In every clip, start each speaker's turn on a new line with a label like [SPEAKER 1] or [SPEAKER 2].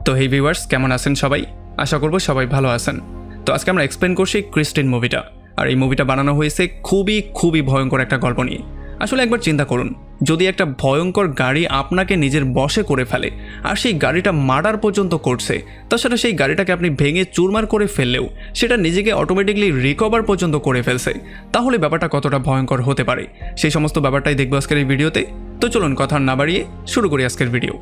[SPEAKER 1] তো হে ভিউয়ার্স, কেমন আছেন সবাই? আশা করব সবাই ভালো আছেন। তো আজকে আমরা এক্সপ্লেন করছি ক্রিস্টিন মুভিটা। আর এই মুভিটা বানানো হয়েছে খুবই ভয়ঙ্কর একটা গল্প নিয়ে। আসলে একবার চিন্তা করুন, যদি একটা ভয়ঙ্কর গাড়ি আপনাকে নিজের বশে করে ফেলে আর সেই গাড়িটা মার্ডার পর্যন্ত করছে, তাছাড়া সেই গাড়িটাকে আপনি ভেঙে চুরমার করে ফেললেও সেটা নিজেকে অটোমেটিকলি রিকভার পর্যন্ত করে ফেলছে, তাহলে ব্যাপারটা কতটা ভয়ঙ্কর হতে পারে সেই সমস্ত ব্যাপারটাই দেখবো আজকের এই ভিডিওতে। তো চলুন কথা না বাড়িয়ে শুরু করি আজকের ভিডিও।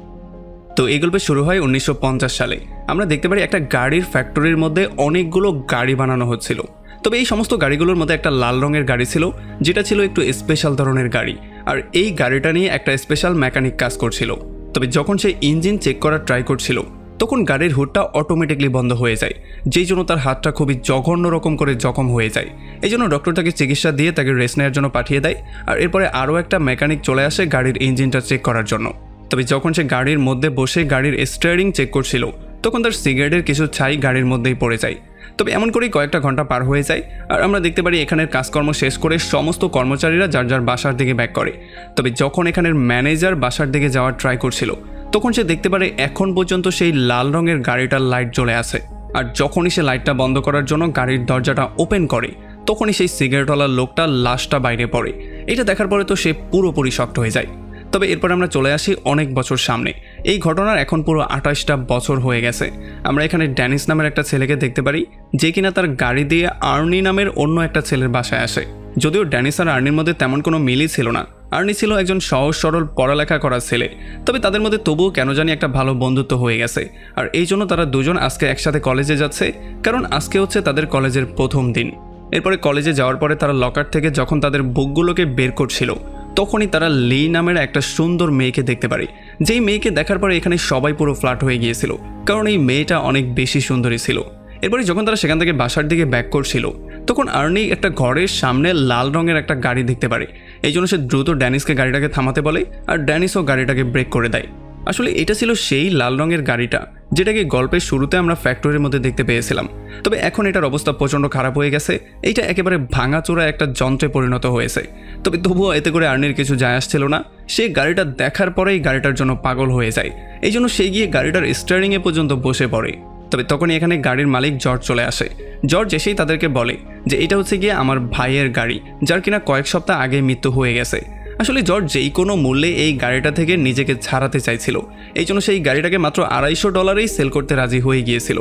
[SPEAKER 1] তো এই গল্পে শুরু হয় 1950 সালে। আমরা দেখতে পারি একটা গাড়ির ফ্যাক্টরির মধ্যে অনেকগুলো গাড়ি বানানো হচ্ছিল। তবে এই সমস্ত গাড়িগুলোর মধ্যে একটা লাল রঙের গাড়ি ছিল, যেটা ছিল একটু স্পেশাল ধরনের গাড়ি। আর এই গাড়িটা নিয়ে একটা স্পেশাল মেকানিক কাজ করছিল। তবে যখন সে ইঞ্জিন চেক করার ট্রাই করছিল, তখন গাড়ির হুডটা অটোমেটিকলি বন্ধ হয়ে যায়, যেই জন্য তার হাতটা খুবই জঘন্য রকম করে জখম হয়ে যায়। এই জন্য ডক্টর তাকে চিকিৎসা দিয়ে তাকে রেস্ট নেওয়ার জন্য পাঠিয়ে দেয়। আর এরপরে আরও একটা মেকানিক চলে আসে গাড়ির ইঞ্জিনটা চেক করার জন্য। তবে যখন সে গাড়ির মধ্যে বসে গাড়ির স্টিয়ারিং চেক করছিল, তখন তার সিগারেটের কিছু ছাই গাড়ির মধ্যেই পড়ে যায়। তবে এমন করেই কয়েকটা ঘন্টা পার হয়ে যায়। আর আমরা দেখতে পারি এখানের কাজকর্ম শেষ করে সমস্ত কর্মচারীরা যার যার বাসার দিকে ব্যাক করে। তবে যখন এখানের ম্যানেজার বাসার দিকে যাওয়ার ট্রাই করছিল, তখন সে দেখতে পারে এখন পর্যন্ত সেই লাল রঙের গাড়িটার লাইট জ্বলে আছে। আর যখনই সে লাইটটা বন্ধ করার জন্য গাড়ির দরজাটা ওপেন করে, তখনই সেই সিগারেটওয়ালার লোকটা লাশটা বাইরে পড়ে। এটা দেখার পরে তো সে পুরোপুরি শক্ট হয়ে যায়। তবে এরপর আমরা চলে আসি অনেক বছর সামনে। এই ঘটনার এখন পুরো 28টা বছর হয়ে গেছে। আমরা এখানে ড্যানিস নামের একটা ছেলেকে দেখতে পারি, যে কিনা তার গাড়ি দিয়ে আর্নি নামের অন্য একটা ছেলের বাসায় আসে। যদিও ড্যানিস আর আর্নির মধ্যে তেমন কোনো মিলই ছিল না। আর্নি ছিল একজন সহজ সরল পড়ালেখা করা ছেলে, তবে তাদের মধ্যে তবুও কেন জানি একটা ভালো বন্ধুত্ব হয়ে গেছে। আর এই জন্য তারা দুজন আজকে একসাথে কলেজে যাচ্ছে, কারণ আজকে হচ্ছে তাদের কলেজের প্রথম দিন। এরপরে কলেজে যাওয়ার পরে তারা লকার থেকে যখন তাদের বুকগুলোকে বের করছিল, তখনই তারা লি নামের একটা সুন্দর মেয়েকে দেখতে পারে। যেই মেয়েকে দেখার পরে এখানে সবাই পুরো ফ্ল্যাট হয়ে গিয়েছিল, কারণ এই মেয়েটা অনেক বেশি সুন্দরী ছিল। এরপরে যখন তারা সেখান থেকে বাসার দিকে ব্যাক করছিল, তখন আর্নি একটা ঘরের সামনে লাল রঙের একটা গাড়ি দেখতে পারে। এই জন্য সে দ্রুত ড্যানিসকে গাড়িটাকে থামাতে বলে, আর ড্যানিসও গাড়িটাকে ব্রেক করে দেয়। আসলে এটা ছিল সেই লাল রঙের গাড়িটা যেটাকে গল্পের শুরুতে আমরা ফ্যাক্টরির মধ্যে দেখতে পেয়েছিলাম। তবে এখন এটার অবস্থা প্রচণ্ড খারাপ হয়ে গেছে। এইটা একেবারে ভাঙাচোরা একটা যন্ত্রে পরিণত হয়েছে। তবে তবুও এতে করে আর্নির কিছু যায় আসছিল না। সে গাড়িটা দেখার পরেই গাড়িটার জন্য পাগল হয়ে যায়। এই জন্য সে গিয়ে গাড়িটার স্টিয়ারিংয়ে পর্যন্ত বসে পড়ে। তবে তখনই এখানে গাড়ির মালিক জর্জ চলে আসে। জর্জ এসেই তাদেরকে বলে যে এটা হচ্ছে গিয়ে আমার ভাইয়ের গাড়ি, যার কিনা কয়েক সপ্তাহ আগে মৃত্যু হয়ে গেছে। আসলে জর্জ যেই কোনো মূল্যে এই গাড়িটা থেকে নিজেকে ছাড়াতে চাইছিল, এই জন্য সেই গাড়িটাকে মাত্র $250 সেল করতে রাজি হয়ে গিয়েছিল।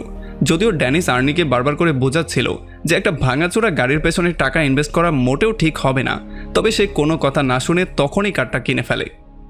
[SPEAKER 1] যদিও ড্যানিস আর্নিকে বারবার করে বোঝাচ্ছিল যে একটা ভাঙাচোরা গাড়ির পেছনে টাকা ইনভেস্ট করা মোটেও ঠিক হবে না, তবে সে কোনো কথা না শুনে তখনই কারটা কিনে ফেলে।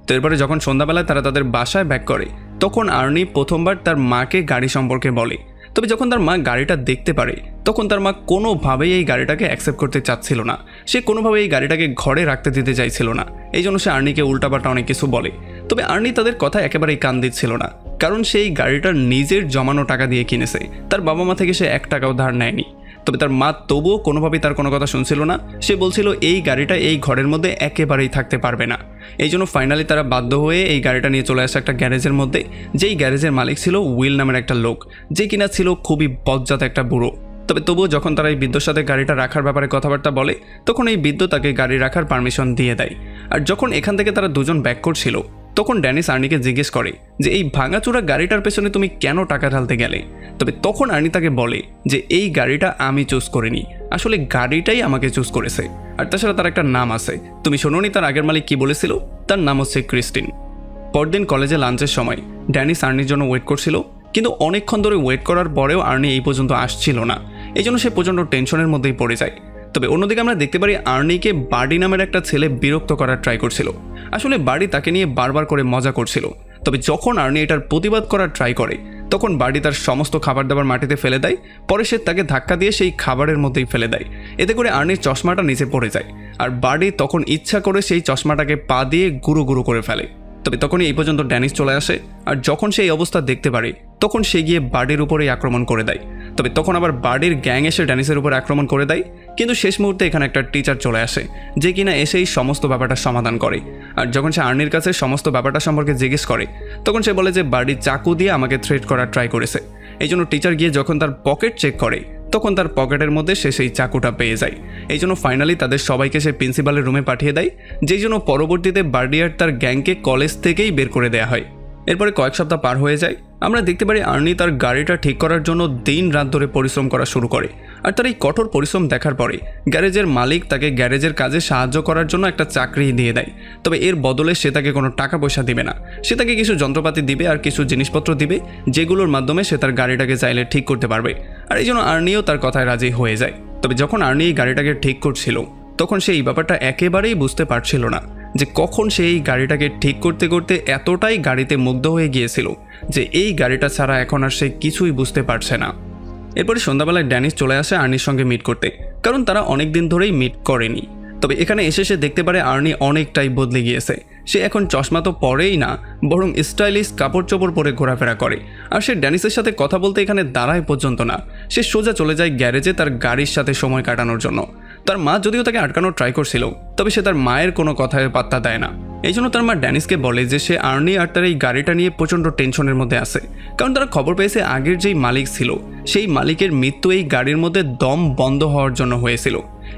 [SPEAKER 1] তো এরপরে যখন সন্ধ্যাবেলায় তারা তাদের বাসায় ব্যাক করে, তখন আর্নি প্রথমবার তার মাকে গাড়ি সম্পর্কে বলে। তবে যখন তার মা গাড়িটা দেখতে পারে, তখন তার মা কোনোভাবেই এই গাড়িটাকে অ্যাকসেপ্ট করতে চাচ্ছিল না। সে কোনোভাবেই এই গাড়িটাকে ঘরে রাখতে দিতে চাইছিল না। এই জন্য সে আর্নিকে উল্টাপাল্টা অনেক কিছু বলে। তবে আর্নি তাদের কথা একেবারেই কান দিচ্ছিল না, কারণ সেই গাড়িটা নিজের জমানো টাকা দিয়ে কিনেছে। তার বাবা মা থেকে সে 1 টাকাও ধার নেয়নি। তবে তার মা তবুও কোনোভাবেই তার কোনো কথা শুনছিল না। সে বলছিল এই গাড়িটা এই ঘরের মধ্যে একেবারেই থাকতে পারবে না। এই জন্য ফাইনালি তারা বাধ্য হয়ে এই গাড়িটা নিয়ে চলে আসে একটা গ্যারেজের মধ্যে, যেই গ্যারেজের মালিক ছিল উইল নামের একটা লোক, যে কিনা ছিল খুবই বজ্জাত একটা বুড়ো। তবে তবুও যখন তারা এই বৃদ্ধর সাথে গাড়িটা রাখার ব্যাপারে কথাবার্তা বলে, তখন এই বৃদ্ধ তাকে গাড়ি রাখার পারমিশন দিয়ে দেয়। আর যখন এখান থেকে তারা দুজন ব্যাক করছিল, তখন ড্যানিস আর্নিকে জিজ্ঞেস করে যে এই ভাঙাচোরা গাড়িটার পেছনে তুমি কেন টাকা ঢালতে গেলে। তবে তখন আর্নি তাকে বলে যে এই গাড়িটা আমি চুজ করিনি, আসলে গাড়িটাই আমাকে চুজ করেছে। আর তাছাড়া তার একটা নাম আছে, তুমি শোনোনি তার আগের মালিক কি বলেছিল? তার নাম হচ্ছে ক্রিস্টিন। পরদিন কলেজে লাঞ্চের সময় ড্যানিস আর্নির জন্য ওয়েট করছিল, কিন্তু অনেকক্ষণ ধরে ওয়েট করার পরেও আর্নি এই পর্যন্ত আসছিল না। এই জন্য সে প্রচণ্ড টেনশনের মধ্যেই পড়ে যায়। তবে অন্যদিকে আমরা দেখতে পারি আর্নিকে বার্ডি নামের একটা ছেলে বিরক্ত করার ট্রাই করছিল। আসলে বার্ডি তাকে নিয়ে বারবার করে মজা করছিল। তবে যখন আর্নি এটার প্রতিবাদ করার ট্রাই করে, তখন বার্ডি তার সমস্ত খাবার দাবার মাটিতে ফেলে দেয়। পরে সে তাকে ধাক্কা দিয়ে সেই খাবারের মধ্যেই ফেলে দেয়। এতে করে আর্নির চশমাটা নিচে পড়ে যায়। আর বার্ডি তখন ইচ্ছা করে সেই চশমাটাকে পা দিয়ে গুঁড়ো গুঁড়ো করে ফেলে। তবে তখনই এই পর্যন্ত ড্যানিস চলে আসে। আর যখন সেই অবস্থা দেখতে পারে, তখন সে গিয়ে বার্ডির উপরেই আক্রমণ করে দেয়। তবে তখন আবার বার্ডির গ্যাং এসে ড্যানিসের উপর আক্রমণ করে দেয়। কিন্তু শেষ মুহূর্তে এখানে একটা টিচার চলে আসে, যে কিনা এসেই সমস্ত ব্যাপারটা সমাধান করে। আর যখন সে আর্নির কাছে সমস্ত ব্যাপারটা সম্পর্কে জিজ্ঞেস করে, তখন সে বলে যে বার্ডি চাকু দিয়ে আমাকে থ্রেট করার ট্রাই করেছে। এই জন্য টিচার গিয়ে যখন তার পকেট চেক করে, তখন তার পকেটের মধ্যে সে সেই চাকুটা পেয়ে যায়। এই জন্য ফাইনালি তাদের সবাইকে সে প্রিন্সিপালের রুমে পাঠিয়ে দেয়, যেই জন্য পরবর্তীতে বার্ডি আর তার গ্যাংকে কলেজ থেকেই বের করে দেওয়া হয়। এরপরে কয়েক সপ্তাহ পার হয়ে যায়। আমরা দেখতে পারি আর্নি তার গাড়িটা ঠিক করার জন্য দিন রাত ধরে পরিশ্রম করা শুরু করে। আর তার এই কঠোর পরিশ্রম দেখার পরে গ্যারেজের মালিক তাকে গ্যারেজের কাজে সাহায্য করার জন্য একটা চাকরি দিয়ে দেয়। তবে এর বদলে সে তাকে কোনো টাকা পয়সা দিবে না, সে তাকে কিছু যন্ত্রপাতি দিবে আর কিছু জিনিসপত্র দিবে, যেগুলোর মাধ্যমে সে তার গাড়িটাকে চাইলে ঠিক করতে পারবে। আর এই জন্য আর্নিও তার কথায় রাজি হয়ে যায়। তবে যখন আর্নি এই গাড়িটাকে ঠিক করছিল তখন সে এই ব্যাপারটা একেবারেই বুঝতে পারছিল না যে কখন সে এই গাড়িটাকে ঠিক করতে করতে এতটাই গাড়িতে মুগ্ধ হয়ে গিয়েছিল যে এই গাড়িটা ছাড়া এখন আর সে কিছুই বুঝতে পারছে না। এরপরে সন্ধ্যাবেলায় ড্যানিস চলে আসে আর্নির সঙ্গে মিট করতে, কারণ তারা অনেক দিন ধরেই মিট করেনি। তবে এখানে এসে সে দেখতে পারে আর্নি অনেকটাই বদলে গিয়েছে। সে এখন চশমা তো পরেই না, বরং স্টাইলিশ কাপড় চোপড় পরে ঘোরাফেরা করে। আর সে ড্যানিসের সাথে কথা বলতে এখানে দাঁড়ায় পর্যন্ত না, সে সোজা চলে যায় গ্যারেজে তার গাড়ির সাথে সময় কাটানোর জন্য। তার মা যদিও তাকে আটকানোর ট্রাই করছিল, তবে সে তার মায়ের কোনো কথায় পাত্তা দেয় না। এই জন্য তার মা ড্যানিসকে বলে যে সে আর্নি আর তার এই গাড়িটা নিয়ে প্রচণ্ড টেনশনের মধ্যে আছে, কারণ তারা খবর পেয়েছে আগের যেই মালিক ছিল সেই মালিকের মৃত্যু এই গাড়ির মধ্যে দম বন্ধ হওয়ার জন্য হয়েছিল।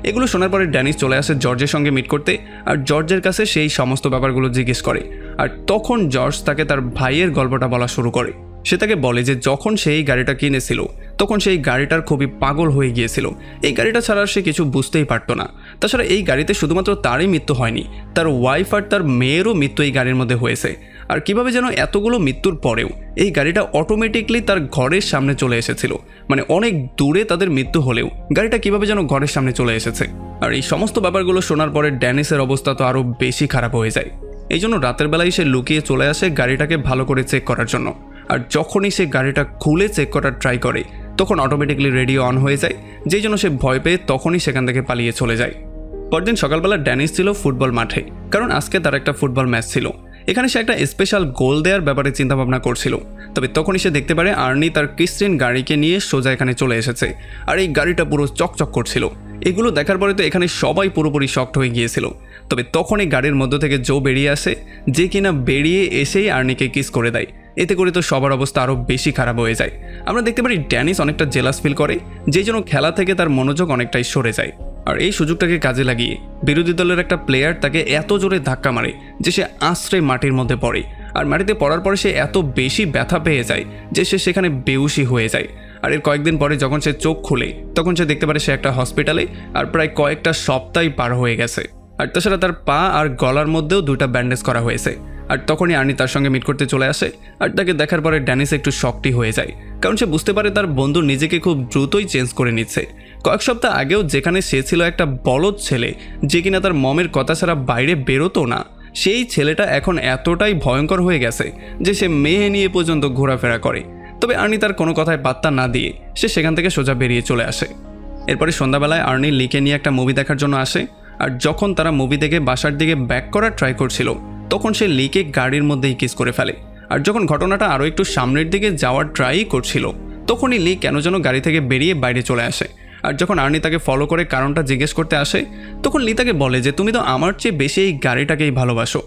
[SPEAKER 1] এগুলো শোনার পরে ড্যানিস চলে আসে জর্জের সঙ্গে মিট করতে, আর জর্জের কাছে সেই সমস্ত ব্যাপারগুলো জিজ্ঞেস করে। আর তখন জর্জ তাকে তার ভাইয়ের গল্পটা বলা শুরু করে। সে তাকে বলে যে যখন সে এই গাড়িটা কিনেছিল তখন সেই গাড়িটার খুবই পাগল হয়ে গিয়েছিল, এই গাড়িটা ছাড়া সে কিছু বুঝতেই পারতো না। তাছাড়া এই গাড়িতে শুধুমাত্র তারই মৃত্যু হয়নি, তার ওয়াইফ আর তার মেয়েরও মৃত্যু এই গাড়ির মধ্যে হয়েছে। আর কিভাবে যেন এতগুলো মৃত্যুর পরেও এই গাড়িটা অটোমেটিকলি তার ঘরের সামনে চলে এসেছিল, মানে অনেক দূরে তাদের মৃত্যু হলেও গাড়িটা কিভাবে যেন ঘরের সামনে চলে এসেছে। আর এই সমস্ত ব্যাপারগুলো শোনার পরে ড্যানিসের অবস্থা তো আরও বেশি খারাপ হয়ে যায়। এই জন্য রাতের বেলায় সে লুকিয়ে চলে আসে গাড়িটাকে ভালো করে চেক করার জন্য। আর যখনই সে গাড়িটা খুলে চেক করার ট্রাই করে তখন অটোমেটিকলি রেডিও অন হয়ে যায়, যেই জন্য সে ভয় পেয়ে তখনই সেখান থেকে পালিয়ে চলে যায়। পরদিন সকালবেলা ড্যানিস ছিল ফুটবল মাঠে, কারণ আজকে তার একটা ফুটবল ম্যাচ ছিল। এখানে সে একটা স্পেশাল গোল দেওয়ার ব্যাপারে চিন্তাভাবনা করছিল। তবে তখনই সে দেখতে পারে আর্নি তার ক্রিস্টিন গাড়িকে নিয়ে সোজা এখানে চলে এসেছে, আর এই গাড়িটা পুরো চকচক করছিল। এগুলো দেখার পরে তো এখানে সবাই পুরোপুরি শকড হয়ে গিয়েছিল। তবে তখনই গাড়ির মধ্য থেকে জো বেরিয়ে আসে, যে কিনা বেরিয়ে এসেই আর্নিকে কিস করে দেয়। এতে করে তো সবার অবস্থা আরও বেশি খারাপ হয়ে যায়। আমরা দেখতে পারি ড্যানিস অনেকটা জেলাস ফিল করে, যেই জন্য খেলা থেকে তার মনোযোগ অনেকটাই সরে যায়। আর এই সুযোগটাকে কাজে লাগিয়ে বিরোধী দলের একটা প্লেয়ার তাকে এত জোরে ধাক্কা মারে যে সে আশ্রে মাটির মধ্যে পড়ে। আর মাটিতে পড়ার পরে সে এত বেশি ব্যথা পেয়ে যায় যে সে সেখানে বেহুশি হয়ে যায়। আর এর কয়েকদিন পরে যখন সে চোখ খুলে তখন সে দেখতে পারে সে একটা হসপিটালে, আর প্রায় কয়েকটা সপ্তাহ পার হয়ে গেছে। আর তাছাড়া তার পা আর গলার মধ্যেও 2টা ব্যান্ডেজ করা হয়েছে। আর তখনই আর্নি তার সঙ্গে মিট করতে চলে আসে। আর তাকে দেখার পরে ড্যানিস একটু শকটি হয়ে যায়, কারণ সে বুঝতে পারে তার বন্ধু নিজেকে খুব দ্রুতই চেঞ্জ করে নিচ্ছে। কয়েক সপ্তাহ আগেও যেখানে সে ছিল একটা বলদ ছেলে, যে কিনা তার মমের কথা ছাড়া বাইরে বেরোতো না, সেই ছেলেটা এখন এতটাই ভয়ঙ্কর হয়ে গেছে যে সে মেয়ে নিয়ে পর্যন্ত ঘোরাফেরা করে। তবে আর্নি তার কোনো কথায় পাত্তা না দিয়ে সে সেখান থেকে সোজা বেরিয়ে চলে আসে। এরপরে সন্ধ্যাবেলায় আর্নি লিকে নিয়ে একটা মুভি দেখার জন্য আসে। আর যখন তারা মুভি দেখে বাসার দিকে ব্যাক করার ট্রাই করছিল তখন সে লিকে গাড়ির মধ্যেই কিস করে ফেলে। আর যখন ঘটনাটা আরও একটু সামনের দিকে যাওয়ার ট্রাই করছিল তখনই লি কেন যেন গাড়ি থেকে বেরিয়ে বাইরে চলে আসে। আর যখন আর্নি তাকে ফলো করে কারণটা জিজ্ঞেস করতে আসে তখন লি তাকে বলে যে তুমি তো আমার চেয়ে বেশি এই গাড়িটাকেই ভালোবাসো।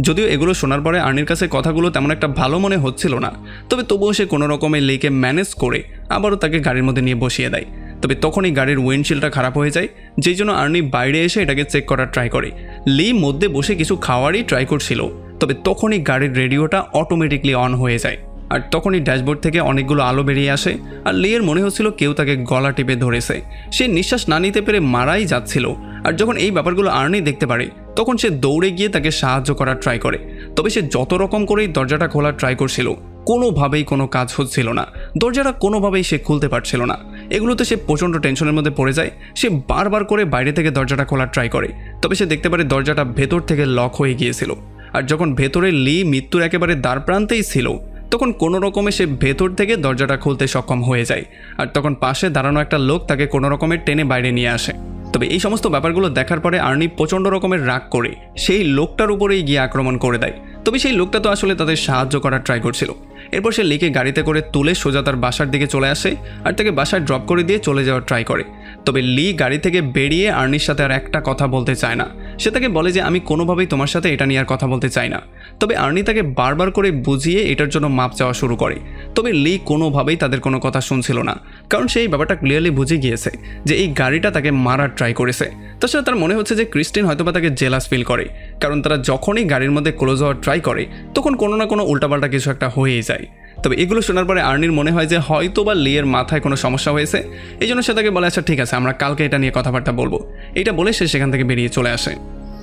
[SPEAKER 1] যদিও এগুলো শোনার পরে আর্নির কাছে কথাগুলো তেমন একটা ভালো মনে হচ্ছিল না, তবে তবুও সে কোনো রকমে লিকে ম্যানেজ করে আবারও তাকে গাড়ির মধ্যে নিয়ে বসিয়ে দেয়। তবে তখনই গাড়ির উইন্ডশিল্ডটা খারাপ হয়ে যায়, যেই জন্য আর্নি বাইরে এসে এটাকে চেক করার ট্রাই করে। লি মধ্যে বসে কিছু খাওয়ারই ট্রাই করছিল, তবে তখনই গাড়ির রেডিওটা অটোমেটিকলি অন হয়ে যায়। আর তখনই ড্যাশবোর্ড থেকে অনেকগুলো আলো বেরিয়ে আসে। আর লিয়ের মনে হচ্ছিল কেউ তাকে গলা টিপে ধরেছে, সে নিঃশ্বাস না নিতে পেরে মারাই যাচ্ছিল। আর যখন এই ব্যাপারগুলো আর্নি দেখতে পারে তখন সে দৌড়ে গিয়ে তাকে সাহায্য করার ট্রাই করে। তবে সে যত রকম করেই দরজাটা খোলার ট্রাই করছিল কোনোভাবেই কোনো কাজ হচ্ছিল না, দরজাটা কোনোভাবেই সে খুলতে পারছিল না। এগুলোতে সে প্রচণ্ড টেনশনের মধ্যে পড়ে যায়। সে বারবার করে বাইরে থেকে দরজাটা খোলার ট্রাই করে, তবে সে দেখতে পারে দরজাটা ভেতর থেকে লক হয়ে গিয়েছিল। আর যখন ভেতরে লি মৃত্যুর একেবারে দ্বার প্রান্তেই ছিল তখন কোনো রকমে সে ভেতর থেকে দরজাটা খুলতে সক্ষম হয়ে যায়। আর তখন পাশে দাঁড়ানো একটা লোক তাকে কোনো রকমের টেনে বাইরে নিয়ে আসে। তবে এই সমস্ত ব্যাপারগুলো দেখার পরে আর্নি প্রচণ্ড রকমের রাগ করে সেই লোকটার উপরেই গিয়ে আক্রমণ করে দেয়। তবে সেই লোকটা তো আসলে তাদের সাহায্য করার ট্রাই করছিল। এরপর সে লিকে গাড়িতে করে তুলে সোজা তার বাসার দিকে চলে আসে আর তাকে বাসায় ড্রপ করে দিয়ে চলে যাওয়ার ট্রাই করে। তবে লি গাড়ি থেকে বেরিয়ে আর্নির সাথে আর একটা কথা বলতে চায় না। সে তাকে বলে যে আমি কোনোভাবেই তোমার সাথে এটা নিয়ে আর কথা বলতে চাই না। তবে আর্নি তাকে বারবার করে বুঝিয়ে এটার জন্য মাপ চাওয়া শুরু করে। তবে লি কোনোভাবেই তাদের কোনো কথা শুনছিল না, কারণ সেই ব্যাপারটা ক্লিয়ারলি বুঝে গিয়েছে যে এই গাড়িটা তাকে মারার ট্রাই করেছে। তাছাড়া তার মনে হচ্ছে যে ক্রিস্টিন হয়তোবা তাকে জেলাস ফিল করে, কারণ তারা যখনই গাড়ির মধ্যে ক্লোজ হওয়ার ট্রাই করে তখন কোনো না কোনো উল্টাপাল্টা কিছু একটা হয়েই যায়। তবে এগুলো শোনার পরে আর্নির মনে হয় যে হয়তো বা লিয়ের মাথায় কোনো সমস্যা হয়েছে, এই জন্য সে তাকে বলে আচ্ছা ঠিক আছে আমরা কালকে এটা নিয়ে কথাবার্তা বলবো। এটা বলে সে সেখান থেকে বেরিয়ে চলে আসে।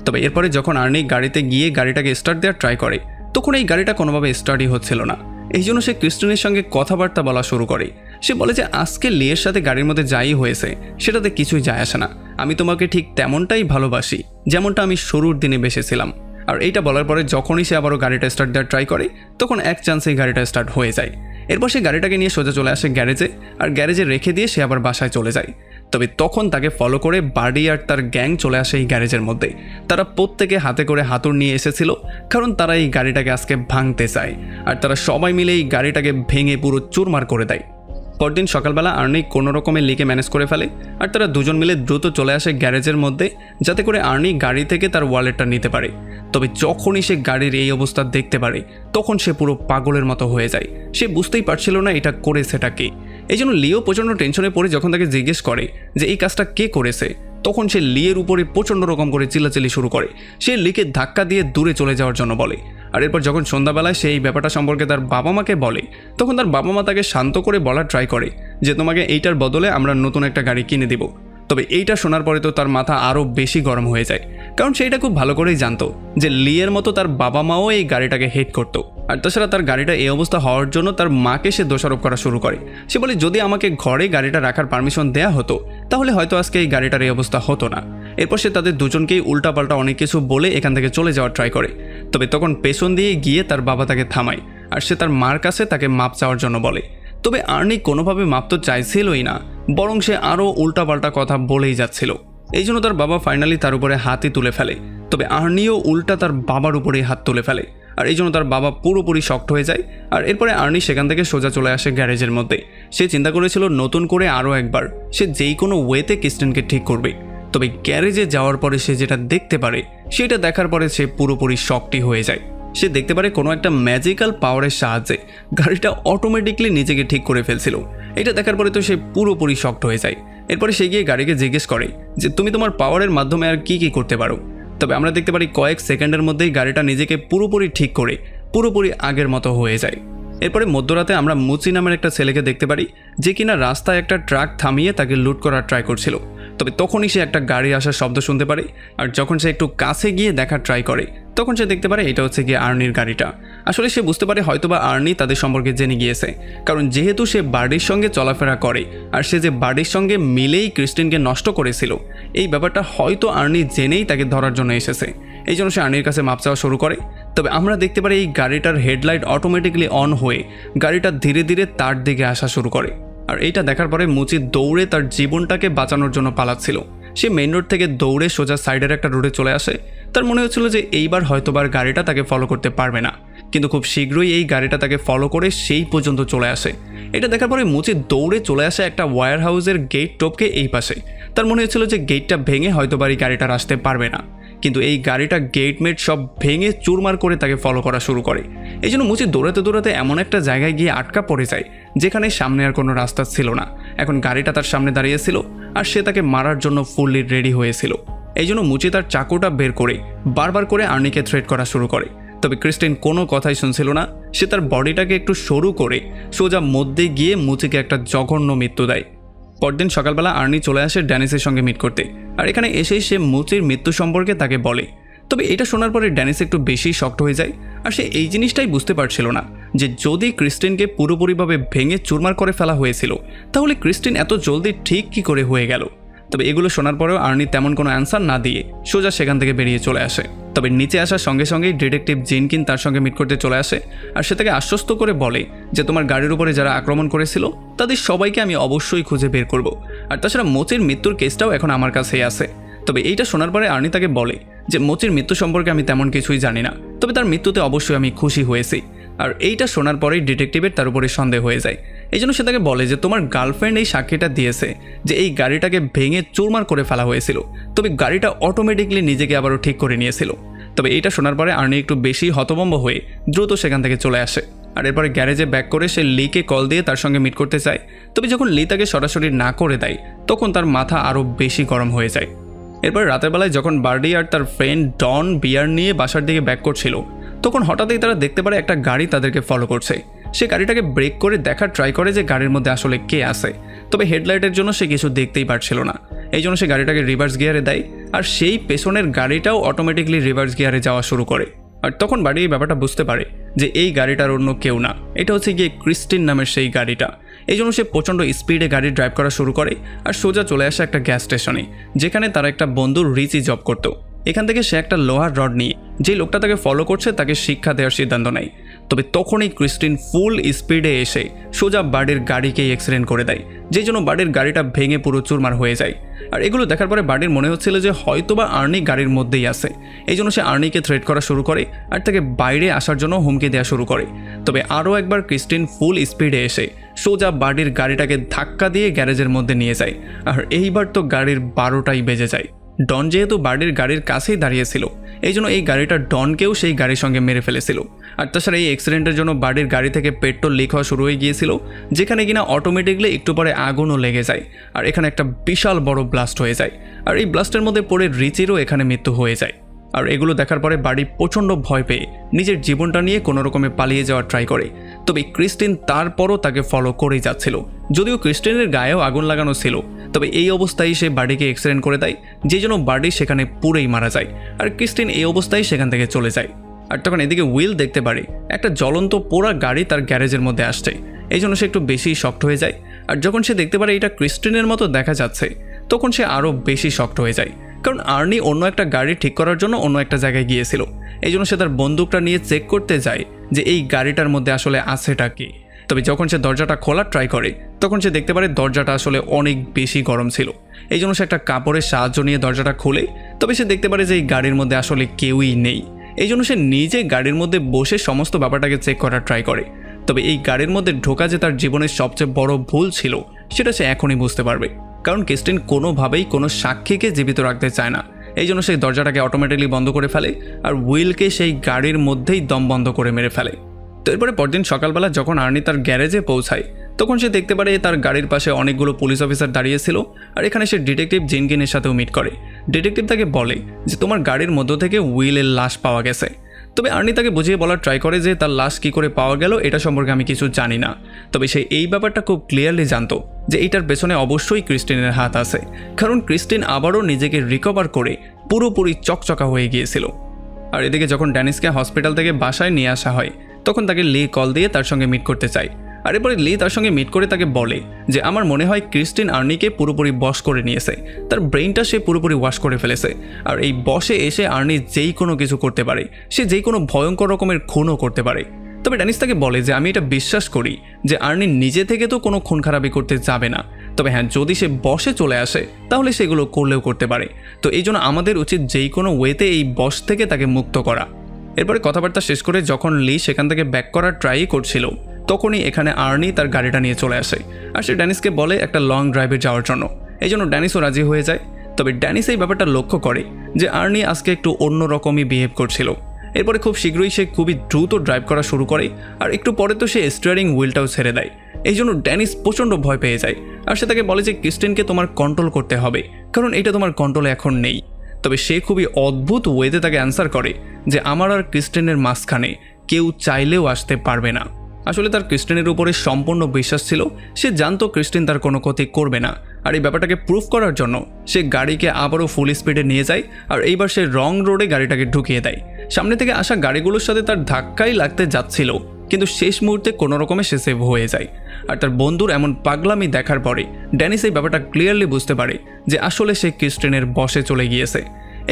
[SPEAKER 1] তবে এরপরে যখন আর্নি গাড়িতে গিয়ে গাড়িটাকে স্টার্ট দেওয়ার ট্রাই করে তখন এই গাড়িটা কোনোভাবে স্টার্টই হচ্ছিল না। এই জন্য সে ক্রিস্টিনের সঙ্গে কথাবার্তা বলা শুরু করে। সে বলে যে আজকে লিয়ের সাথে গাড়ির মধ্যে যাই হয়েছে সেটাতে কিছুই যায় আসে না, আমি তোমাকে ঠিক তেমনটাই ভালোবাসি যেমনটা আমি শুরুর দিনে বেসেছিলাম। আর এইটা বলার পরে যখনই সে আবারও গাড়িটা স্টার্ট দেওয়ার ট্রাই করে তখন এক চান্সেই গাড়িটা স্টার্ট হয়ে যায়। এরপর সে গাড়িটাকে নিয়ে সোজা চলে আসে গ্যারেজে, আর গ্যারেজে রেখে দিয়ে সে আবার বাসায় চলে যায়। তবে তখন তাকে ফলো করে বার্ডি আর তার গ্যাং চলে আসে এই গ্যারেজের মধ্যে। তারা প্রত্যেকে হাতে করে হাতুড় নিয়ে এসেছিল, কারণ তারা এই গাড়িটাকে আজকে ভাঙতে চায়। আর তারা সবাই মিলে এই গাড়িটাকে ভেঙে পুরো চুরমার করে দেয়। পরদিন সকালবেলা আর্নি কোনো রকমের লিকে ম্যানেজ করে ফেলে, আর তারা দুজন মিলে দ্রুত চলে আসে গ্যারেজের মধ্যে যাতে করে আর্নি গাড়ি থেকে তার ওয়ালেটটা নিতে পারে। তবে যখনই সে গাড়ির এই অবস্থা দেখতে পারে তখন সে পুরো পাগলের মতো হয়ে যায়। সে বুঝতেই পারছিল না এটা করেছেটা কে। এই জন্য লিও প্রচণ্ড টেনশনে পড়ে যখন তাকে জিজ্ঞেস করে যে এই কাজটা কে করেছে, তখন সে লিয়ের উপরে প্রচণ্ড রকম করে চিল্লাচিল্লি শুরু করে। সে লিকে ধাক্কা দিয়ে দূরে চলে যাওয়ার জন্য বলে। আর এরপর যখন সন্ধ্যাবেলায় সেই ব্যাপারটা সম্পর্কে তার বাবা মাকে বলে তখন তার বাবা মা তাকে শান্ত করে বলার ট্রাই করে যে তোমাকে এইটার বদলে আমরা নতুন একটা গাড়ি কিনে দিব। তবে এইটা শোনার পরে তো তার মাথা আরও বেশি গরম হয়ে যায়, কারণ সে এটা খুব ভালো করেই জানতো যে লিয়ের মতো তার বাবা মাও এই গাড়িটাকে হেট করতো। আর তাছাড়া তার গাড়িটা এই অবস্থা হওয়ার জন্য তার মাকে সে দোষারোপ করা শুরু করে। সে বলে যদি আমাকে ঘরে গাড়িটা রাখার পারমিশন দেয়া হতো তাহলে হয়তো আজকে এই গাড়িটার এই অবস্থা হতো না। এরপর সে তাদের দুজনকেই উল্টাপাল্টা অনেক কিছু বলে এখান থেকে চলে যাওয়ার ট্রাই করে। তবে তখন পেছন দিয়ে গিয়ে তার বাবা তাকে থামায়, আর সে তার মার কাছে তাকে মাপ চাওয়ার জন্য বলে। তবে আর্নি কোনোভাবে মাপ তো চাইছিলই না, বরং সে আরও উল্টাপাল্টা কথা বলেই যাচ্ছিল। এই জন্য তার বাবা ফাইনালি তার উপরে হাতই তুলে ফেলে। তবে আর্নিও উল্টা তার বাবার উপরেই হাত তুলে ফেলে, আর এই জন্য তার বাবা পুরোপুরি শক্ট হয়ে যায়। আর এরপরে আর্নি সেখান থেকে সোজা চলে আসে গ্যারেজের মধ্যে। সে চিন্তা করেছিল নতুন করে আরও একবার সে যেই কোনো ওয়েতে ক্রিস্টিনকে ঠিক করবে। তবে গ্যারেজে যাওয়ার পরে সে যেটা দেখতে পারে সেটা দেখার পরে সে পুরোপুরি শকটি হয়ে যায়। সে দেখতে পারে কোনো একটা ম্যাজিক্যাল পাওয়ারের সাহায্যে গাড়িটা অটোমেটিকলি নিজেকে ঠিক করে ফেলছিল। এটা দেখার পরে তো সে পুরোপুরি শকড হয়ে যায়। এরপরে সে গিয়ে গাড়িকে জিজ্ঞেস করে যে তুমি তোমার পাওয়ারের মাধ্যমে আর কি করতে পারো। তবে আমরা দেখতে পারি কয়েক সেকেন্ডের মধ্যেই গাড়িটা নিজেকে পুরোপুরি ঠিক করে পুরোপুরি আগের মতো হয়ে যায়। এরপরে মধ্যরাতে আমরা মুচি নামের একটা ছেলেকে দেখতে পারি যে কিনা রাস্তায় একটা ট্রাক থামিয়ে তাকে লুট করার ট্রাই করছিল। তবে তখনই সে একটা গাড়ি আসার শব্দ শুনতে পারে, আর যখন সে একটু কাছে গিয়ে দেখার ট্রাই করে তখন সে দেখতে পারে এটা হচ্ছে গিয়ে আর্নির গাড়িটা। আসলে সে বুঝতে পারে হয়তোবা আর্নি তাদের সম্পর্কে জেনে গিয়েছে, কারণ যেহেতু সে বার্ডির সঙ্গে চলাফেরা করে আর সে যে বার্ডির সঙ্গে মিলেই ক্রিস্টিনকে নষ্ট করেছিল, এই ব্যাপারটা হয়তো আর্নি জেনেই তাকে ধরার জন্য এসেছে। এই জন্য সে আর্নির কাছে মাপ চাওয়া শুরু করে। তবে আমরা দেখতে পারি এই গাড়িটার হেডলাইট অটোমেটিকলি অন হয়ে গাড়িটা ধীরে ধীরে তার দিকে আসা শুরু করে। আর এইটা দেখার পরে মুচি দৌড়ে তার জীবনটাকে বাঁচানোর জন্য পালাচ্ছিল। সে মেইন রোড থেকে দৌড়ে সোজা সাইডের একটা রোডে চলে আসে। তার মনে হচ্ছিল যে এইবার হয়তোবার গাড়িটা তাকে ফলো করতে পারবে না, কিন্তু খুব শীঘ্রই এই গাড়িটা তাকে ফলো করে সেই পর্যন্ত চলে আসে। এটা দেখার পরে মুচি দৌড়ে চলে আসে একটা ওয়্যার হাউসের গেট টপকে এই পাশে। তার মনে হচ্ছিল যে গেটটা ভেঙে হয়তোবার এই গাড়িটার আসতে পারবে না, কিন্তু এই গাড়িটা গেটমেট সব ভেঙে চুরমার করে তাকে ফলো করা শুরু করে। এই জন্য মুচি দৌড়াতে দৌড়াতে এমন একটা জায়গায় গিয়ে আটকা পড়ে যায় যেখানে সামনে আর কোনো রাস্তা ছিল না। এখন গাড়িটা তার সামনে দাঁড়িয়েছিল আর সে তাকে মারার জন্য ফুললি রেডি হয়েছিল। এই জন্য মুচি তার চাকুটা বের করে বারবার করে আর্নিকে থ্রেট করা শুরু করে। তবে ক্রিস্টিন কোনো কথাই শুনছিল না। সে তার বডিটাকে একটু সরু করে সোজা মধ্যে গিয়ে মুচিকে একটা জঘন্য মৃত্যু দেয়। পরদিন সকালবেলা আর্নি চলে আসে ড্যানিসের সঙ্গে মিট করতে, আর এখানে এসেই সে মুচির মৃত্যু সম্পর্কে তাকে বলে। তবে এটা শোনার পরে ড্যানিস একটু বেশি শক্ট হয়ে যায়, আর সে এই জিনিসটাই বুঝতে পারছিল না যে যদি ক্রিস্টিনকে পুরোপুরিভাবে ভেঙে চুরমার করে ফেলা হয়েছিল তাহলে ক্রিস্টিন এত জলদি ঠিক কি করে হয়ে গেল। তবে এগুলো শোনার পরেও আর্নি তেমন কোনো অ্যান্সার না দিয়ে সোজা সেখান থেকে বেরিয়ে চলে আসে। তবে নিচে আসার সঙ্গে সঙ্গেই ডিটেকটিভ জেনকিন তার সঙ্গে মিট করতে চলে আসে, আর সে তাকে আশ্বস্ত করে বলে যে তোমার গাড়ির উপরে যারা আক্রমণ করেছিল তাদের সবাইকে আমি অবশ্যই খুঁজে বের করব, আর তাছাড়া মোচির মৃত্যুর কেসটাও এখন আমার কাছেই আছে। তবে এইটা শোনার পরে আর্নি তাকে বলে যে মোচির মৃত্যু সম্পর্কে আমি তেমন কিছুই জানি না, তবে তার মৃত্যুতে অবশ্যই আমি খুশি হয়েছি। আর এইটা শোনার পরেই ডিটেকটিভের তার উপরে সন্দেহ হয়ে যায়। এই জন্য সে তাকে বলে যে তোমার গার্লফ্রেন্ড এই সাক্ষীটা দিয়েছে যে এই গাড়িটাকে ভেঙে চুরমার করে ফেলা হয়েছিল, তবে গাড়িটা অটোমেটিকলি নিজেকে আবারও ঠিক করে নিয়েছিল। তবে এইটা শোনার পরে আর্নি একটু বেশি হতভম্ব হয়ে দ্রুত সেখান থেকে চলে আসে, আর এরপরে গ্যারেজে ব্যাক করে সে লিকে কল দিয়ে তার সঙ্গে মিট করতে চায়। তবে যখন লি তাকে সরাসরি না করে দেয় তখন তার মাথা আরও বেশি গরম হয়ে যায়। এরপর রাতের বেলায় যখন বার্ডি আর তার ফ্রেন্ড ডন বিয়ার নিয়ে বাসার দিকে ব্যাক করছিল তখন হঠাৎই তারা দেখতে পারে একটা গাড়ি তাদেরকে ফলো করছে। সে গাড়িটাকে ব্রেক করে দেখার ট্রাই করে যে গাড়ির মধ্যে আসলে কে আছে, তবে হেডলাইটের জন্য সে কিছু দেখতেই পারছিল না। এই জন্য সে গাড়িটাকে রিভার্স গিয়ারে দেয়, আর সেই পেছনের গাড়িটাও অটোমেটিকলি রিভার্স গিয়ারে যাওয়া শুরু করে। আর তখন বাড়ি এই ব্যাপারটা বুঝতে পারে যে এই গাড়িটার অন্য কেউ না, এটা হচ্ছে গিয়ে ক্রিস্টিন নামের সেই গাড়িটা। এই জন্য সে প্রচণ্ড স্পিডে গাড়ি ড্রাইভ করা শুরু করে আর সোজা চলে আসে একটা গ্যাস স্টেশনে, যেখানে তার একটা বন্ধু রিচি জব করতো। এখান থেকে সে একটা লোহার রড নিয়ে যে লোকটা তাকে ফলো করছে তাকে শিক্ষা দেওয়ার সিদ্ধান্ত নেয়। তবে তখনই ক্রিস্টিন ফুল স্পিডে এসে সোজা বাড়ির গাড়িকেই অ্যাক্সিডেন্ট করে দেয়, যেই জন্য বাড়ির গাড়িটা ভেঙে পুরো চুরমার হয়ে যায়। আর এগুলো দেখার পরে বাড়ির মনে হচ্ছিল যে হয়তোবা আর্নি গাড়ির মধ্যেই আছে। এই জন্য সে আর্নিকে থ্রেট করা শুরু করে আর তাকে বাইরে আসার জন্য হুমকি দেওয়া শুরু করে। তবে আরও একবার ক্রিস্টিন ফুল স্পিডে এসে সোজা বাড়ির গাড়িটাকে ধাক্কা দিয়ে গ্যারেজের মধ্যে নিয়ে যায়। আর এইবার তো গাড়ির 12টাই বেজে যায়। ডন যেহেতু বাড়ির গাড়ির কাছেই দাঁড়িয়েছিল, এই জন্য এই গাড়িটা ডনকেও সেই গাড়ির সঙ্গে মেরে ফেলেছিল। আর তাছাড়া এই অ্যাক্সিডেন্টের জন্য বাড়ির গাড়ি থেকে পেট্রোল লিক হওয়া শুরু হয়ে গিয়েছিল, যেখানে কিনা অটোমেটিকলি একটু পরে আগুনও লেগে যায়। আর এখানে একটা বিশাল বড় ব্লাস্ট হয়ে যায়, আর এই ব্লাস্টের মধ্যে পড়ে রিচিরও এখানে মৃত্যু হয়ে যায়। আর এগুলো দেখার পরে বাড়ি প্রচণ্ড ভয় পেয়ে নিজের জীবনটা নিয়ে কোনো রকমে পালিয়ে যাওয়ার ট্রাই করে। তবে ক্রিস্টিন তারপরও তাকে ফলো করেই যাচ্ছিল, যদিও ক্রিস্টিনের গায়েও আগুন লাগানো ছিল। তবে এই অবস্থায় সে বাড়িকে অ্যাক্সিডেন্ট করে দেয়, যে জন্য বাড়ি সেখানে পুরেই মারা যায়। আর ক্রিস্টিন এই অবস্থায় সেখান থেকে চলে যায়। আর তখন এদিকে উইল দেখতে পারে একটা জ্বলন্ত পোড়া গাড়ি তার গ্যারেজের মধ্যে আসছে, এই জন্য সে একটু বেশি শক্ট হয়ে যায়। আর যখন সে দেখতে পারে এটা ক্রিস্টিনের মতো দেখা যাচ্ছে, তখন সে আরও বেশি শক্ট হয়ে যায়, কারণ আর্নি অন্য একটা গাড়ি ঠিক করার জন্য অন্য একটা জায়গায় গিয়েছিল। এই জন্য সে তার বন্দুকটা নিয়ে চেক করতে যায় যে এই গাড়িটার মধ্যে আসলে আছেটা কি। তবে যখন সে দরজাটা খোলার ট্রাই করে, তখন সে দেখতে পারে দরজাটা আসলে অনেক বেশি গরম ছিল। এই জন্য সে একটা কাপড়ের সাহায্য নিয়ে দরজাটা খোলে। তবে সে দেখতে পারে যে এই গাড়ির মধ্যে আসলে কেউই নেই। এই জন্য সে নিজে গাড়ির মধ্যে বসে সমস্ত ব্যাপারটাকে চেক করার ট্রাই করে। তবে এই গাড়ির মধ্যে ঢোকা যে তার জীবনের সবচেয়ে বড় ভুল ছিল, সেটা সে এখনই বুঝতে পারবে, কারণ ক্রিস্টিন কোনোভাবেই কোনো সাক্ষীকে জীবিত রাখতে চায় না। এই জন্য সেই দরজাটাকে অটোমেটিকলি বন্ধ করে ফেলে আর উইলকে সেই গাড়ির মধ্যেই দম বন্ধ করে মেরে ফেলে। তো এরপরে পরদিন সকালবেলা যখন আর্নি তার গ্যারেজে পৌঁছায়, তখন সে দেখতে পারে তার গাড়ির পাশে অনেকগুলো পুলিশ অফিসার দাঁড়িয়েছিল। আর এখানে সে ডিটেকটিভ জেনকিনের সাথেও মিট করে। ডিটেকটিভ তাকে বলে যে তোমার গাড়ির মধ্য থেকে উইলের লাশ পাওয়া গেছে। তবে আর্নি তাকে বুঝিয়ে বলার ট্রাই করে যে তার লাশ কী করে পাওয়া গেল এটা সম্পর্কে আমি কিছু জানি না। তবে সে এই ব্যাপারটা খুব ক্লিয়ারলি জানতো যে এইটার পেছনে অবশ্যই ক্রিস্টিনের হাত আছে, কারণ ক্রিস্টিন আবারও নিজেকে রিকভার করে পুরোপুরি চকচকা হয়ে গিয়েছিল। আর এদিকে যখন ড্যানিসকে হসপিটাল থেকে বাসায় নিয়ে আসা হয়, তখন তাকে লি কল দিয়ে তার সঙ্গে মিট করতে চায়। আর এরপরে লি তার সঙ্গে মিট করে তাকে বলে যে আমার মনে হয় ক্রিস্টিন আর্নিকে পুরোপুরি বশ করে নিয়েছে, তার ব্রেইনটা সে পুরোপুরি ওয়াশ করে ফেলেছে। আর এই বসে এসে আর্নি যেই কোনো কিছু করতে পারে, সে যেই কোনো ভয়ঙ্কর রকমের খুনও করতে পারে। তবে ড্যানিস তাকে বলে যে আমি এটা বিশ্বাস করি যে আর্নি নিজে থেকে তো কোনো খুন খারাপি করতে যাবে না। তবে হ্যাঁ, যদি সে বসে চলে আসে তাহলে সেগুলো করলেও করতে পারে। তো এই জন্য আমাদের উচিত যেই কোনো ওয়েতে এই বস থেকে তাকে মুক্ত করা। এরপরে কথাবার্তা শেষ করে যখন লি সেখান থেকে ব্যাক করার ট্রাই করছিল, তখনই এখানে আর্নি তার গাড়িটা নিয়ে চলে আসে। আর সে ড্যানিসকে বলে একটা লং ড্রাইভে যাওয়ার জন্য। এই জন্য ড্যানিসও রাজি হয়ে যায়। তবে ড্যানিস এই ব্যাপারটা লক্ষ্য করে যে আর্নি আজকে একটু অন্যরকমই বিহেভ করছিল। এরপরে খুব শীঘ্রই সে খুবই দ্রুত ড্রাইভ করা শুরু করে, আর একটু পরে তো সে স্টিয়ারিং হুইলটাও ছেড়ে দেয়। এই জন্য ড্যানিস প্রচণ্ড ভয় পেয়ে যায়। আর সে তাকে বলে যে ক্রিস্টিনকে তোমার কন্ট্রোল করতে হবে, কারণ এটা তোমার কন্ট্রোলে এখন নেই। তবে সে খুবই অদ্ভুত ওয়েতে তাকে অ্যান্সার করে যে আমার আর ক্রিস্টিনের মাঝখানে কেউ চাইলেও আসতে পারবে না। আসলে তার ক্রিস্টিনের উপরে সম্পূর্ণ বিশ্বাস ছিল। সে জানতো ক্রিস্টিন তার কোনো ক্ষতি করবে না। আর এই ব্যাপারটাকে প্রুফ করার জন্য সে গাড়িকে আবারও ফুল স্পিডে নিয়ে যায়। আর এইবার সে রং রোডে গাড়িটাকে ঢুকিয়ে দেয়। সামনে থেকে আসা গাড়িগুলোর সাথে তার ধাক্কাই লাগতে যাচ্ছিল, কিন্তু শেষ মুহূর্তে কোনো রকমে সে সেভ হয়ে যায়। আর তার বন্ধুর এমন পাগলামি দেখার পরে ড্যানিস এই ব্যাপারটা ক্লিয়ারলি বুঝতে পারে যে আসলে সে ক্রিস্টিনের বসে চলে গিয়েছে।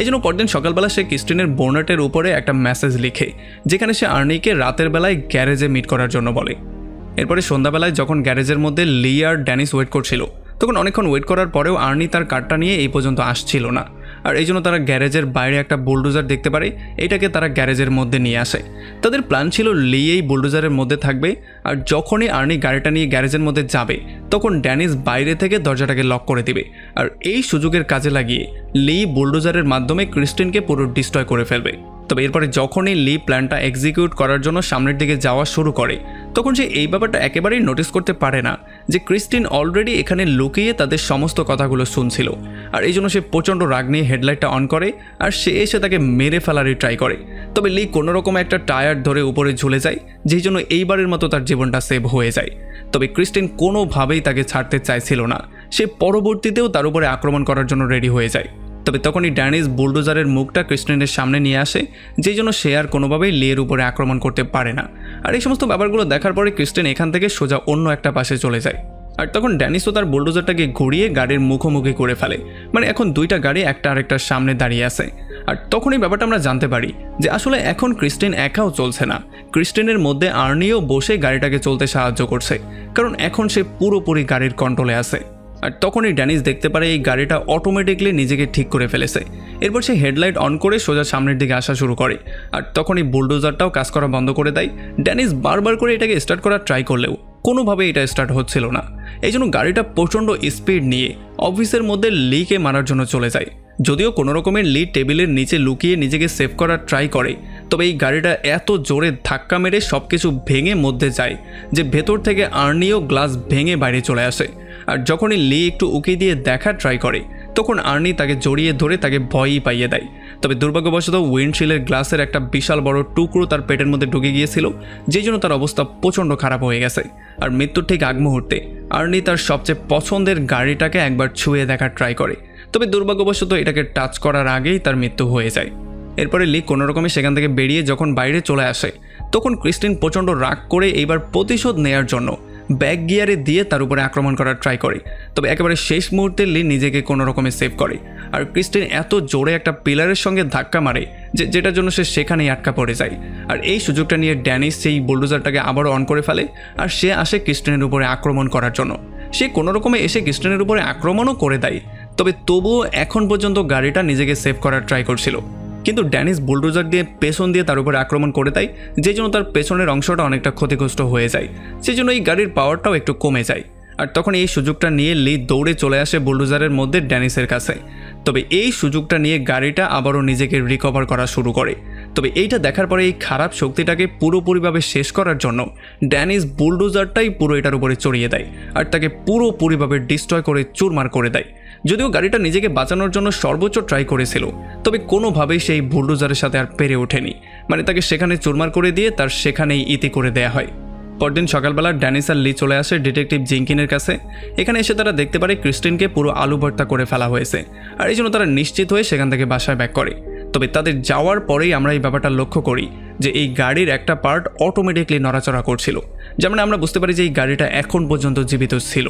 [SPEAKER 1] এই জন্য পরদিন সকালবেলা সে ক্রিস্টিনের বোনেটের উপরে একটা মেসেজ লিখে, যেখানে সে আর্নিকে রাতের বেলায় গ্যারেজে মিট করার জন্য বলে। এরপরে সন্ধ্যাবেলায় যখন গ্যারেজের মধ্যে লি আর ড্যানিস ওয়েট করছিল, তখন অনেকক্ষণ ওয়েট করার পরেও আর্নি তার কারটা নিয়ে এই পর্যন্ত আসছিল না। আর এই জন্য তারা গ্যারেজের বাইরে একটা বুলডোজার দেখতে পারে, এটাকে তারা গ্যারেজের মধ্যে নিয়ে আসে। তাদের প্ল্যান ছিল লি এই বুলডোজারের মধ্যে থাকবে, আর যখনই আর্নি গাড়িটা নিয়ে গ্যারেজের মধ্যে যাবে, তখন ড্যানিস বাইরে থেকে দরজাটাকে লক করে দিবে। আর এই সুযোগের কাজে লাগিয়ে লি বুলডোজারের মাধ্যমে ক্রিস্টিনকে পুরো ডিস্ট্রয় করে ফেলবে। তবে এরপরে যখনই লি প্ল্যানটা এক্সিকিউট করার জন্য সামনের দিকে যাওয়া শুরু করে তখন সে এই ব্যাপারটা একেবারেই নোটিস করতে পারে না যে ক্রিস্টিন অলরেডি এখানে লুকিয়ে তাদের সমস্ত কথাগুলো শুনছিল। আর এই জন্য সে প্রচণ্ড রাগ নিয়ে হেডলাইটটা অন করে আর সে এসে তাকে মেরে ফেলারই ট্রাই করে। তবে লি কোনোরকম একটা টায়ার ধরে উপরে ঝুলে যায়, যেই জন্য এইবারের মতো তার জীবনটা সেভ হয়ে যায়। তবে ক্রিস্টিন কোনোভাবেই তাকে ছাড়তে চাইছিল না, সে পরবর্তীতেও তার উপরে আক্রমণ করার জন্য রেডি হয়ে যায়। তবে তখনই ড্যানিস বুলডোজারের মুখটা ক্রিস্টিনের সামনে নিয়ে আসে, যেই জন্য সে আর কোনোভাবেই লিয়ের উপরে আক্রমণ করতে পারে না। আর এই সমস্ত ব্যাপারগুলো দেখার পরে ক্রিস্টিন এখান থেকে সোজা অন্য একটা পাশে চলে যায়। আর তখন ড্যানিসও তার বুলডোজারটাকে ঘুরিয়ে গাড়ির মুখোমুখি করে ফেলে, মানে এখন দুইটা গাড়ি একটা আরেকটার সামনে দাঁড়িয়ে আছে। আর তখনই ব্যাপারটা আমরা জানতে পারি যে আসলে এখন ক্রিস্টিন একাও চলছে না, ক্রিস্টিনের মধ্যে আর্নিও বসে গাড়িটাকে চলতে সাহায্য করছে, কারণ এখন সে পুরোপুরি গাড়ির কন্ট্রোলে আছে। আর তখনই ড্যানিস দেখতে পারে এই গাড়িটা অটোমেটিকলি নিজেকে ঠিক করে ফেলেছে। এরপর সে হেডলাইট অন করে সোজা সামনের দিকে আসা শুরু করে। আর তখনই বুলডোজারটাও কাজ করা বন্ধ করে দেয়। ড্যানিস বারবার করে এটাকে স্টার্ট করার ট্রাই করলেও কোনোভাবে এটা স্টার্ট হচ্ছিল না। এই জন্য গাড়িটা প্রচণ্ড স্পিড নিয়ে অফিসের মধ্যে লিকে মারার জন্য চলে যায়। যদিও কোনো রকমের লি টেবিলের নিচে লুকিয়ে নিজেকে সেভ করার ট্রাই করে, তবে এই গাড়িটা এত জোরে ধাক্কা মেরে সব কিছু ভেঙে মধ্যে যায় যে ভেতর থেকে আর্নিও গ্লাস ভেঙে বাইরে চলে আসে। আর যখনই লি একটু উকি দিয়ে দেখার ট্রাই করে তখন আর্নি তাকে জড়িয়ে ধরে তাকে ভয়ই পাইয়ে দেয়। তবে দুর্ভাগ্যবশত উইন্ডশিল্ডের গ্লাসের একটা বিশাল বড় টুকরো তার পেটের মধ্যে ঢুকে গিয়েছিল, যেই জন্য তার অবস্থা প্রচণ্ড খারাপ হয়ে গেছে। আর মৃত্যুর ঠিক আগ মুহূর্তে আর্নি তার সবচেয়ে পছন্দের গাড়িটাকে একবার ছুঁয়ে দেখার ট্রাই করে, তবে দুর্ভাগ্যবশত এটাকে টাচ করার আগেই তার মৃত্যু হয়ে যায়। এরপরে লি কোনো রকমে সেখান থেকে বেরিয়ে যখন বাইরে চলে আসে তখন ক্রিস্টিন প্রচণ্ড রাগ করে এইবার প্রতিশোধ নেয়ার জন্য ব্যাক গিয়ারে দিয়ে তার উপরে আক্রমণ করার ট্রাই করে। তবে একেবারে শেষ মুহূর্তে লি নিজেকে কোনো রকমে সেভ করে। আর ক্রিস্টিন এত জোরে একটা পিলারের সঙ্গে ধাক্কা মারে যেটার জন্য সে সেখানেই আটকা পড়ে যায়। আর এই সুযোগটা নিয়ে ড্যানিস সেই বুলডোজারটাকে আবারও অন করে ফেলে আর সে আসে ক্রিস্টিনের উপরে আক্রমণ করার জন্য। সে কোনো রকমে এসে ক্রিস্টিনের উপরে আক্রমণও করে দেয়, তবে তবুও এখন পর্যন্ত গাড়িটা নিজেকে সেভ করার ট্রাই করছিল। কিন্তু ড্যানিস বুলডোজার দিয়ে পেছন দিয়ে তার উপরে আক্রমণ করে দেয়, যে জন্য তার পেছনের অংশটা অনেকটা ক্ষতিগ্রস্ত হয়ে যায়, সেই জন্য এই গাড়ির পাওয়ারটাও একটু কমে যায়। আর তখন এই সুযোগটা নিয়ে লি দৌড়ে চলে আসে বুলডোজারের মধ্যে ড্যানিসের কাছে। তবে এই সুযোগটা নিয়ে গাড়িটা আবারও নিজেকে রিকভার করা শুরু করে। তবে এইটা দেখার পরে এই খারাপ শক্তিটাকে পুরোপুরিভাবে শেষ করার জন্য ড্যানিস বুলডোজারটাই পুরো এটার উপরে চড়িয়ে দেয় আর তাকে পুরোপুরিভাবে ডিস্ট্রয় করে চুরমার করে দেয়। যদিও গাড়িটা নিজেকে বাঁচানোর জন্য সর্বোচ্চ ট্রাই করেছিল, তবে কোনোভাবেই সেই বুলডোজারের সাথে আর পেরে ওঠেনি, মানে তাকে সেখানে চুরমার করে দিয়ে তার সেখানেই ইতি করে দেয়া হয়। পরদিন সকালবেলা ড্যানিস আর লি চলে আসে ডিটেকটিভ জিঙ্কিনের কাছে। এখানে এসে তারা দেখতে পারে ক্রিস্টিনকে পুরো আলু ভর্তা করে ফেলা হয়েছে, আর এই জন্য তারা নিশ্চিত হয়ে সেখান থেকে বাসায় ব্যাক করে। তবে তাদের যাওয়ার পরেই আমরা এই ব্যাপারটা লক্ষ্য করি যে এই গাড়ির একটা পার্ট অটোমেটিকলি নড়াচড়া করছিল, যেমন আমরা বুঝতে পারি যে এই গাড়িটা এখন পর্যন্ত জীবিত ছিল।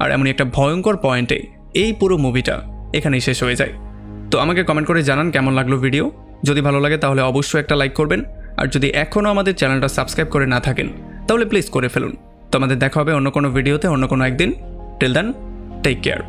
[SPEAKER 1] আর এমনই একটা ভয়ঙ্কর পয়েন্টে এই পুরো মুভিটা এখানেই শেষ হয়ে যায়। তো আমাকে কমেন্ট করে জানান কেমন লাগলো ভিডিও। যদি ভালো লাগে তাহলে অবশ্যই একটা লাইক করবেন, আর যদি এখনও আমাদের চ্যানেলটা সাবস্ক্রাইব করে না থাকেন তাহলে প্লিজ করে ফেলুন। তো আমাদের দেখা হবে অন্য কোনো ভিডিওতে অন্য কোনো একদিন। Till then, take care.